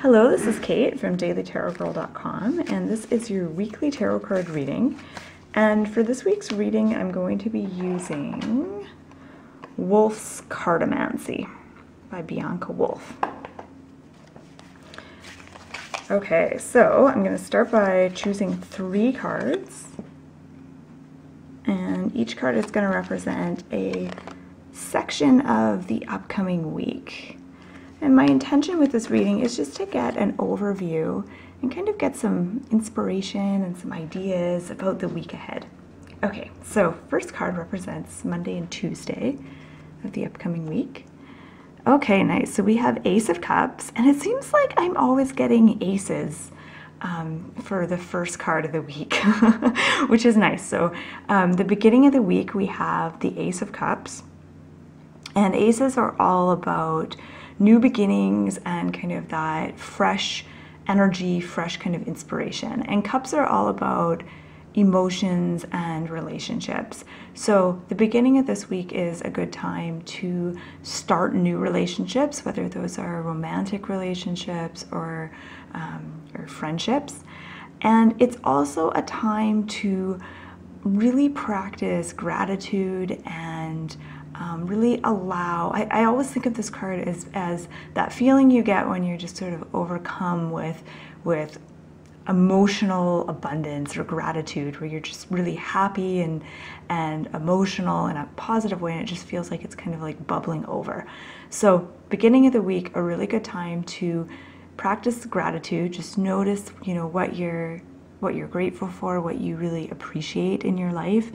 Hello, this is Kate from dailytarotgirl.com, and this is your weekly tarot card reading. And for this week's reading, I'm going to be using Wolff's Cartomancy by Bianca Wolff. Okay, so I'm going to start by choosing 3 cards, and each card is going to represent a section of the upcoming week. And my intention with this reading is just to get an overview and kind of get some inspiration and some ideas about the week ahead. Okay, so first card represents Monday and Tuesday of the upcoming week. Okay, nice. So we have Ace of Cups, and it seems like I'm always getting aces for the first card of the week, which is nice. So the beginning of the week, we have the Ace of Cups, and aces are all about new beginnings and kind of that fresh energy, fresh kind of inspiration. And cups are all about emotions and relationships. So the beginning of this week is a good time to start new relationships, whether those are romantic relationships or friendships. And it's also a time to really practice gratitude and really allow, I always think of this card as that feeling you get when you're just sort of overcome with emotional abundance or gratitude, where you're just really happy and emotional in a positive way, and it just feels like it's kind of like bubbling over. So beginning of the week, a really good time to practice gratitude. Just notice, you know, what you're grateful for, what you really appreciate in your life.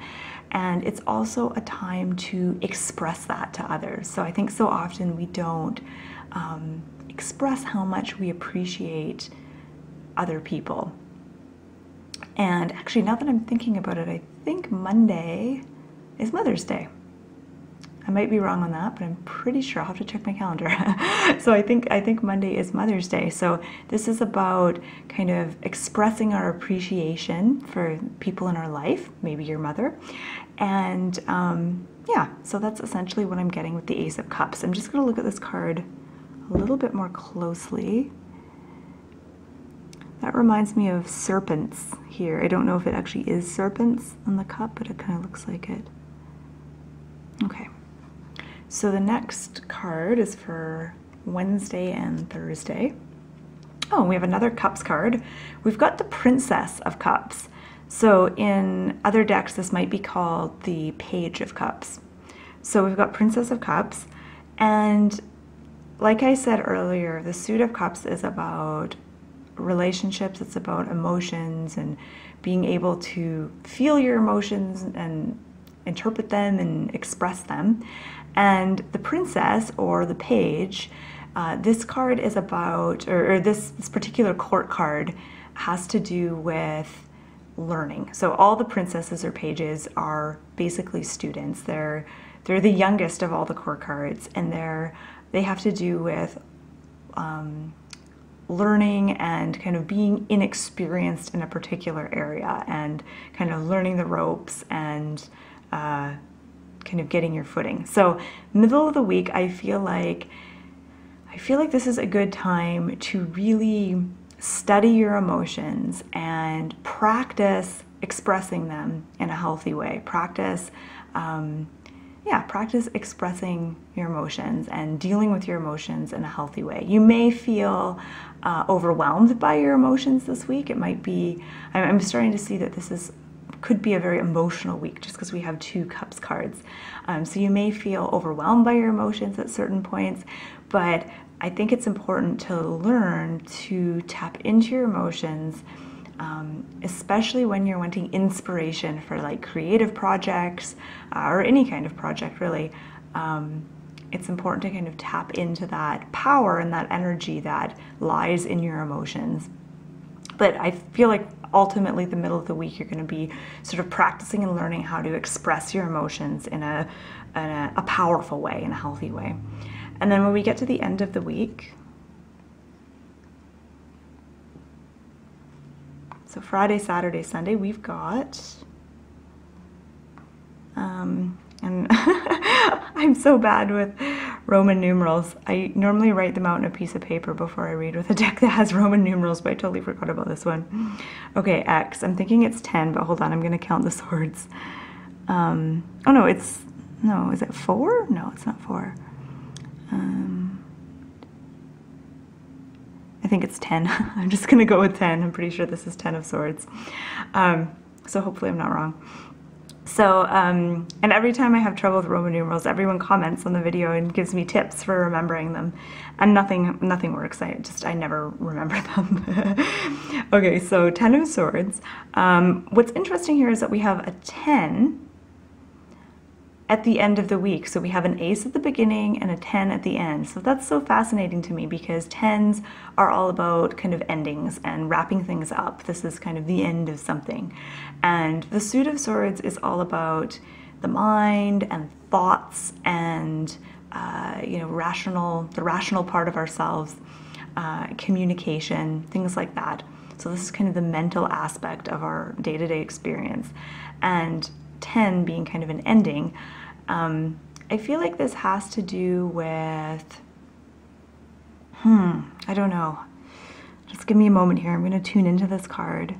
And it's also a time to express that to others. So I think so often we don't express how much we appreciate other people. And actually, now that I'm thinking about it, I think Monday is Mother's Day. I might be wrong on that, but I'm pretty sure. I'll have to check my calendar. So I think Monday is Mother's Day. So this is about kind of expressing our appreciation for people in our life, maybe your mother. And yeah, so that's essentially what I'm getting with the Ace of Cups. I'm just going to look at this card a little bit more closely. That reminds me of serpents here. I don't know if it actually is serpents on the cup, but it kind of looks like it. Okay. So the next card is for Wednesday and Thursday. Oh, we have another Cups card. We've got the Princess of Cups. So in other decks, this might be called the Page of Cups. So we've got Princess of Cups. And like I said earlier, the Suit of Cups is about relationships. It's about emotions and being able to feel your emotions and interpret them and express them. And the Princess, or the Page, this card is about, or this particular court card has to do with learning. So all the princesses or pages are basically students. They're the youngest of all the court cards, and they have to do with learning and kind of being inexperienced in a particular area and kind of learning the ropes and kind of getting your footing. So middle of the week, I feel like this is a good time to really study your emotions and practice expressing them in a healthy way. Practice expressing your emotions and dealing with your emotions in a healthy way. You may feel overwhelmed by your emotions this week. It might be, I'm starting to see that could be a very emotional week just because we have 2 Cups cards. So you may feel overwhelmed by your emotions at certain points, but I think it's important to learn to tap into your emotions, especially when you're wanting inspiration for like creative projects or any kind of project really. It's important to kind of tap into that power and that energy that lies in your emotions. But I feel like ultimately the middle of the week you're going to be sort of practicing and learning how to express your emotions in a powerful way, in a healthy way. And then when we get to the end of the week, so Friday, Saturday, Sunday, we've got, and I'm so bad with Roman numerals. I normally write them out on a piece of paper before I read with a deck that has Roman numerals, but I totally forgot about this one. Okay, X. I'm thinking it's 10, but hold on, I'm going to count the swords. Oh no, is it 4? No, it's not 4. I think it's 10. I'm just going to go with 10. I'm pretty sure this is 10 of swords. So hopefully I'm not wrong. So, and every time I have trouble with Roman numerals, everyone comments on the video and gives me tips for remembering them. And nothing works. I never remember them. Okay, so 10 of swords. What's interesting here is that we have a 10 at the end of the week. So we have an ace at the beginning and a 10 at the end. So that's so fascinating to me because 10s are all about kind of endings and wrapping things up. This is kind of the end of something. And the suit of swords is all about the mind and thoughts and you know, the rational part of ourselves, communication, things like that. So this is kind of the mental aspect of our day-to-day experience. And 10 being kind of an ending, I feel like this has to do with, I don't know. Just give me a moment here. I'm going to tune into this card.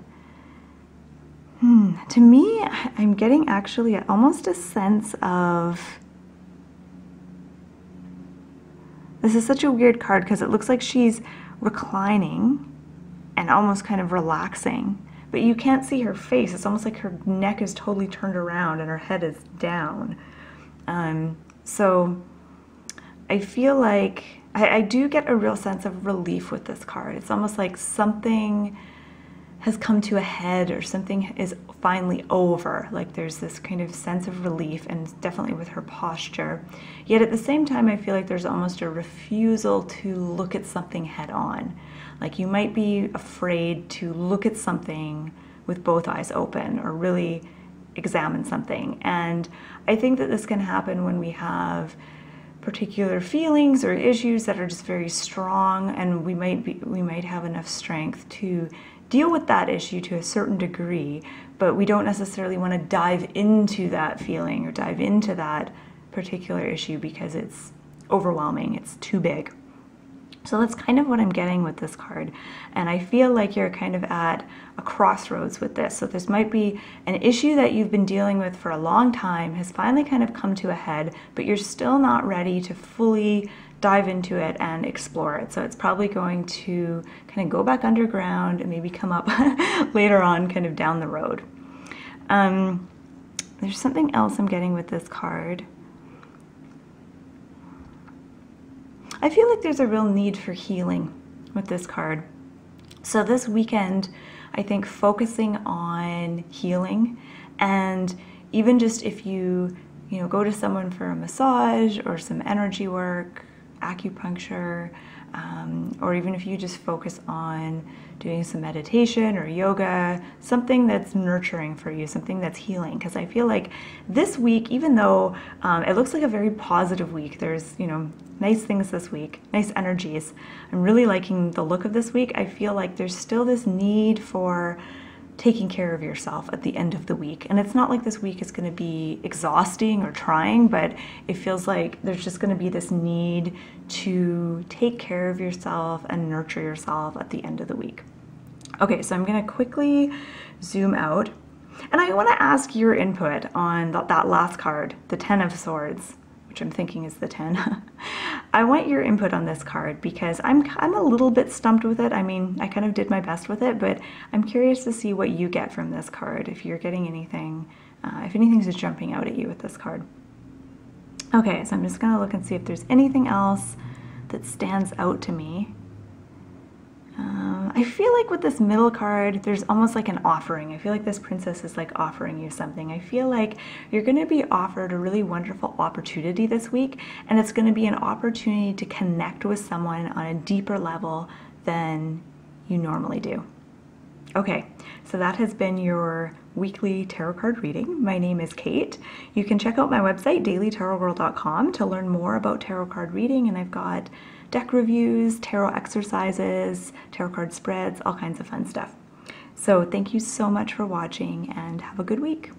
To me, I'm getting actually almost a sense of, this is such a weird card because it looks like she's reclining and almost kind of relaxing. But you can't see her face. It's almost like her neck is totally turned around and her head is down. So I feel like I do get a real sense of relief with this card. It's almost like something has come to a head or something is finally over. Like there's this kind of sense of relief, and definitely with her posture. Yet at the same time, I feel like there's almost a refusal to look at something head on. Like you might be afraid to look at something with both eyes open or really examine something. And I think that this can happen when we have particular feelings or issues that are just very strong, and we might have enough strength to deal with that issue to a certain degree, but we don't necessarily want to dive into that feeling or dive into that particular issue because it's overwhelming, it's too big. So that's kind of what I'm getting with this card. And I feel like you're kind of at a crossroads with this. So this might be an issue that you've been dealing with for a long time, has finally kind of come to a head, but you're still not ready to fully dive into it and explore it. So it's probably going to kind of go back underground and maybe come up later on kind of down the road. There's something else I'm getting with this card. I feel like there's a real need for healing with this card. So this weekend, I think focusing on healing, and even just if you go to someone for a massage or some energy work, acupuncture, or even if you just focus on doing some meditation or yoga, something that's nurturing for you, something that's healing. Because I feel like this week, even though it looks like a very positive week, there's nice things this week, nice energies. I'm really liking the look of this week. I feel like there's still this need for taking care of yourself at the end of the week. And it's not like this week is going to be exhausting or trying, but it feels like there's just going to be this need to take care of yourself and nurture yourself at the end of the week. Okay, so I'm going to quickly zoom out, and I want to ask your input on that last card, the 10 of Swords, which I'm thinking is the 10. I want your input on this card because I'm a little bit stumped with it. I mean, I kind of did my best with it, but I'm curious to see what you get from this card, if you're getting anything, if anything's just jumping out at you with this card. Okay, so I'm just gonna look and see if there's anything else that stands out to me. I feel like with this middle card, there's almost like an offering. I feel like this princess is like offering you something. I feel like you're going to be offered a really wonderful opportunity this week, and it's going to be an opportunity to connect with someone on a deeper level than you normally do. Okay, so that has been your weekly tarot card reading. My name is Kate. You can check out my website, dailytarotgirl.com, to learn more about tarot card reading, and I've got deck reviews, tarot exercises, tarot card spreads, all kinds of fun stuff. So thank you so much for watching, and have a good week.